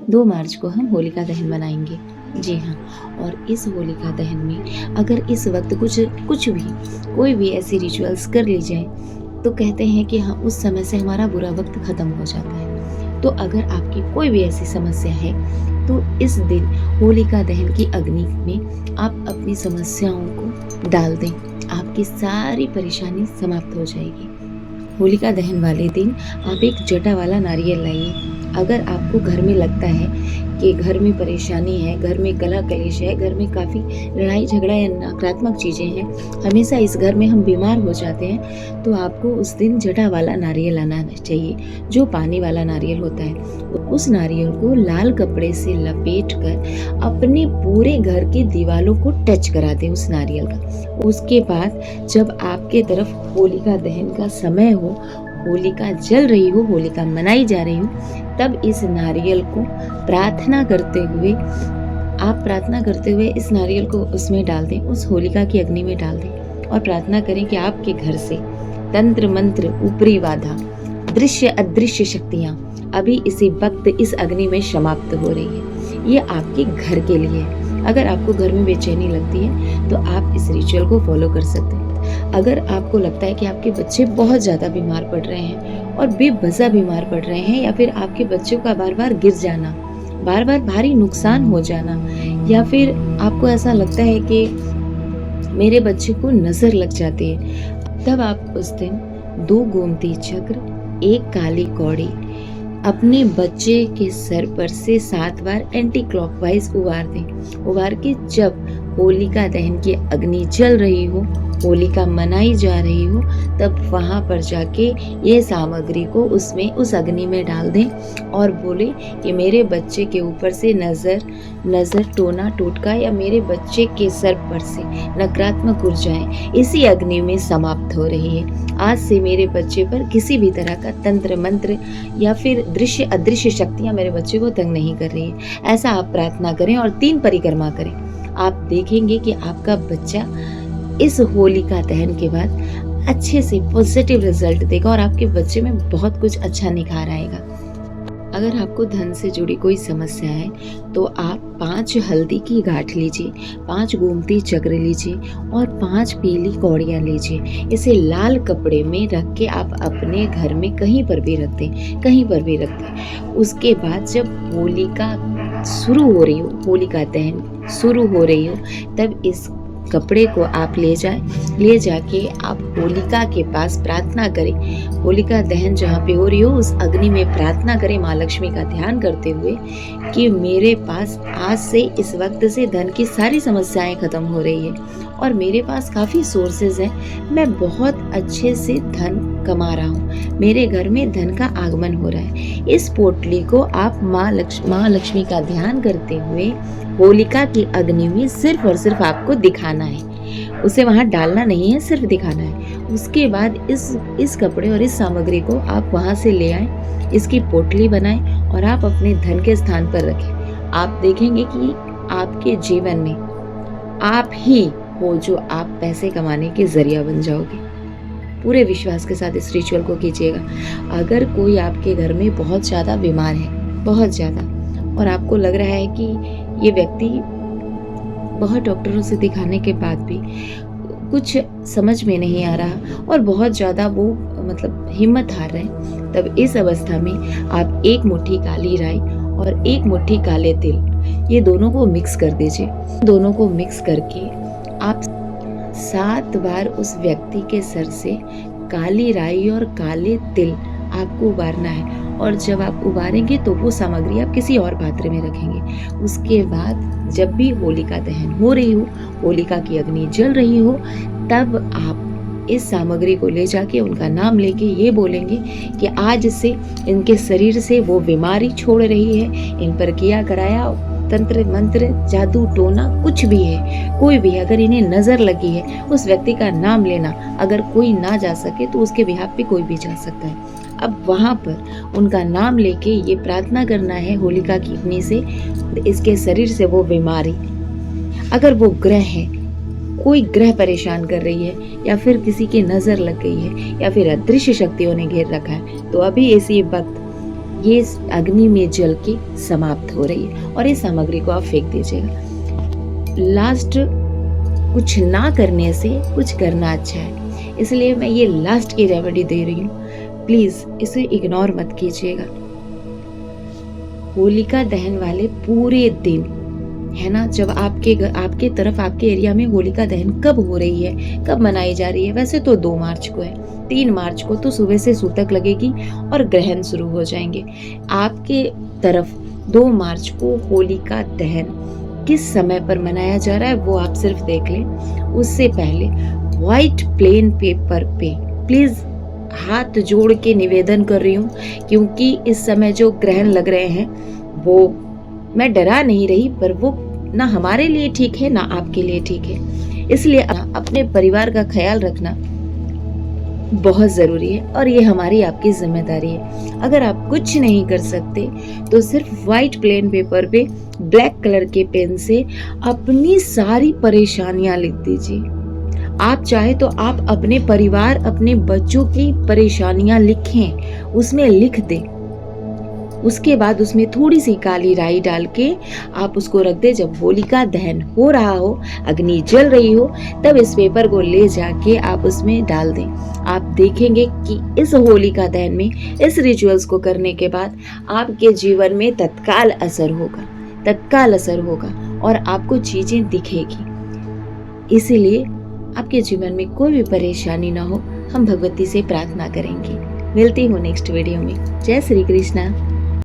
2 मार्च को हम होलिका दहन मनाएंगे। जी हाँ, और इस होलिका दहन में अगर इस वक्त कुछ भी कोई भी ऐसी रिचुअल्स कर ली जाए तो कहते हैं कि हाँ, उस समय से हमारा बुरा वक्त ख़त्म हो जाता है। तो अगर आपकी कोई भी ऐसी समस्या है तो इस दिन होलिका दहन की अग्नि में आप अपनी समस्याओं को डाल दें, आपकी सारी परेशानी समाप्त हो जाएगी। होलिका दहन वाले दिन आप एक जटा वाला नारियल लाइए। अगर आपको घर में लगता है कि घर में परेशानी है, घर में कलह कलेश है, घर में काफ़ी लड़ाई झगड़ा या नकारात्मक चीज़ें हैं, हमेशा इस घर में हम बीमार हो जाते हैं, तो आपको उस दिन जटा वाला नारियल लाना चाहिए, जो पानी वाला नारियल होता है। उस नारियल को लाल कपड़े से लपेट कर अपने पूरे घर की दीवारों को टच करा दें उस नारियल का। उसके बाद जब आपके तरफ होलिका दहन का समय हो, होलिका जल रही हो, होलिका मनाई जा रही हो, तब इस नारियल को प्रार्थना करते हुए इस नारियल को उसमें डाल दें, उस होलिका की अग्नि में डाल दें और प्रार्थना करें कि आपके घर से तंत्र मंत्र ऊपरी बाधा दृश्य अदृश्य शक्तियाँ अभी इसी वक्त इस अग्नि में समाप्त हो रही है। ये आपके घर के लिए है। अगर आपको घर में बेचैनी लगती है तो आप इस रिचुअल को फॉलो कर सकते हैं। अगर आपको लगता है कि आपके बच्चे बहुत ज़्यादा बीमार पड़ रहे हैं और बेवजह बीमार पड़ रहे हैं, या फिर आपके बच्चों का बार बार गिर जाना, बार बार भारी नुकसान हो जाना, या फिर आपको ऐसा लगता है कि मेरे बच्चे को नज़र लग जाती है, तब आप उस दिन 2 गोमती चक्र, 1 काली कौड़ी अपने बच्चे के सर पर से 7 बार एंटी क्लॉकवाइज उबार दें। उबार के जब होलिका दहन की अग्नि जल रही हो, होलिका मनाई जा रही हो, तब वहाँ पर जाके ये सामग्री को उस अग्नि में डाल दें और बोले कि मेरे बच्चे के ऊपर से नज़र टोना टोटका या मेरे बच्चे के सर पर से नकारात्मक ऊर्जाएं इसी अग्नि में समाप्त हो रही है। आज से मेरे बच्चे पर किसी भी तरह का तंत्र मंत्र या फिर दृश्य अदृश्य शक्तियाँ मेरे बच्चे को तंग नहीं कर रही है। ऐसा आप प्रार्थना करें और 3 परिक्रमा करें। आप देखेंगे कि आपका बच्चा इस होलिका दहन के बाद अच्छे से पॉजिटिव रिजल्ट देगा और आपके बच्चे में बहुत कुछ अच्छा निखार आएगा। अगर आपको धन से जुड़ी कोई समस्या है तो आप 5 हल्दी की गांठ लीजिए, 5 गोमती चक्र लीजिए और 5 पीली कौड़ियाँ लीजिए। इसे लाल कपड़े में रख के आप अपने घर में कहीं पर भी रख दें। उसके बाद जब होलिका शुरू हो रही हो, होलिका दहन शुरू हो रही हो, तब इस कपड़े को आप ले जाके आप होलिका के पास प्रार्थना करें। होलिका दहन जहाँ पे हो रही हो उस अग्नि में प्रार्थना करें माँ लक्ष्मी का ध्यान करते हुए कि मेरे पास आज से इस वक्त से धन की सारी समस्याएं खत्म हो रही है और मेरे पास काफ़ी सोर्सेज हैं, मैं बहुत अच्छे से धन कमा रहा हूँ, मेरे घर में धन का आगमन हो रहा है। इस पोटली को आप माँ लक्ष्मी का ध्यान करते हुए होलिका की अग्नि में सिर्फ और सिर्फ आपको दिखाना है, उसे वहाँ डालना नहीं है, सिर्फ दिखाना है। उसके बाद इस कपड़े और इस सामग्री को आप वहाँ से ले आएं, इसकी पोटली बनाएं और आप अपने धन के स्थान पर रखें। आप देखेंगे कि आपके जीवन में आप ही हो जो आप पैसे कमाने के जरिया बन जाओगे। पूरे विश्वास के साथ इस रिचुअल को कीजिएगा। अगर कोई आपके घर में बहुत ज़्यादा बीमार है, बहुत ज़्यादा, और आपको लग रहा है कि ये व्यक्ति बहुत डॉक्टरों से दिखाने के बाद भी कुछ समझ में नहीं आ रहा और बहुत ज़्यादा वो हिम्मत हार रहे हैं, तब इस अवस्था में आप 1 मुट्ठी काली राई और 1 मुट्ठी काले तिल, ये दोनों को मिक्स कर दीजिए। दोनों को मिक्स करके आप 7 बार उस व्यक्ति के सर से काली राई और काले तिल आपको उबारना है और जब आप उबारेंगे तो वो सामग्री आप किसी और पात्र में रखेंगे। उसके बाद जब भी होलिका दहन हो रही हो, होलिका की अग्नि जल रही हो, तब आप इस सामग्री को ले जाके उनका नाम लेके ये बोलेंगे कि आज से इनके शरीर से वो बीमारी छोड़ रही है, इन पर किया कराया तंत्र मंत्र जादू टोना कुछ भी है, कोई भी, अगर इन्हें नजर लगी है उस व्यक्ति का नाम लेना। अगर कोई ना जा सके तो उसके बिहाफ पे कोई भी जा सकता है। अब वहाँ पर उनका नाम लेके ये प्रार्थना करना है होलिका की अग्नि से, इसके शरीर से वो बीमारी, अगर वो ग्रह है, कोई ग्रह परेशान कर रही है या फिर किसी की नज़र लग गई है या फिर अदृश्य शक्तियों ने घेर रखा है, तो अभी इसी वक्त ये अग्नि में जल के समाप्त हो रही है और इस सामग्री को आप फेंक दीजिएगा। लास्ट कुछ ना करने से कुछ करना अच्छा है, इसलिए मैं ये लास्ट की रेमेडी दे रही हूँ। प्लीज इसे इग्नोर मत कीजिएगा। होलिका दहन वाले पूरे दिन, है ना, जब आपके तरफ आपके एरिया में होलिका दहन कब हो रही है, कब मनाई जा रही है? वैसे तो 2 मार्च को है, 3 मार्च को तो सुबह से सूतक लगेगी और ग्रहण शुरू हो जाएंगे। आपके तरफ 2 मार्च को होलिका दहन किस समय पर मनाया जा रहा है वो आप सिर्फ देख लें। उससे पहले व्हाइट प्लेन पेपर पे प्लीज हाथ जोड़ के निवेदन कर रही हूँ, क्योंकि इस समय जो ग्रहण लग रहे हैं वो, मैं डरा नहीं रही, पर वो ना हमारे लिए ठीक है ना आपके लिए ठीक है। इसलिए अपने परिवार का ख्याल रखना बहुत जरूरी है और ये हमारी आपकी जिम्मेदारी है। अगर आप कुछ नहीं कर सकते तो सिर्फ व्हाइट प्लेन पेपर पे ब्लैक कलर के पेन से अपनी सारी परेशानियां लिख दीजिए। आप चाहे तो आप अपने परिवार, अपने बच्चों की परेशानियां लिखें, उसमें लिख दें। उसके बाद उसमें थोड़ी सी काली राई डाल के आप उसको रख दे। जब होलिका दहन हो रहा हो, अग्नि जल रही हो, तब इस पेपर को ले जाके आप उसमें डाल दें। आप देखेंगे कि इस होलिका दहन में, इस रिचुअल्स को करने के बाद आपके जीवन में तत्काल असर होगा और आपको चीजें दिखेगी। इसीलिए आपके जीवन में कोई भी परेशानी ना हो, हम भगवती से प्रार्थना करेंगे। मिलती हूँ नेक्स्ट वीडियो में। जय श्री कृष्णा।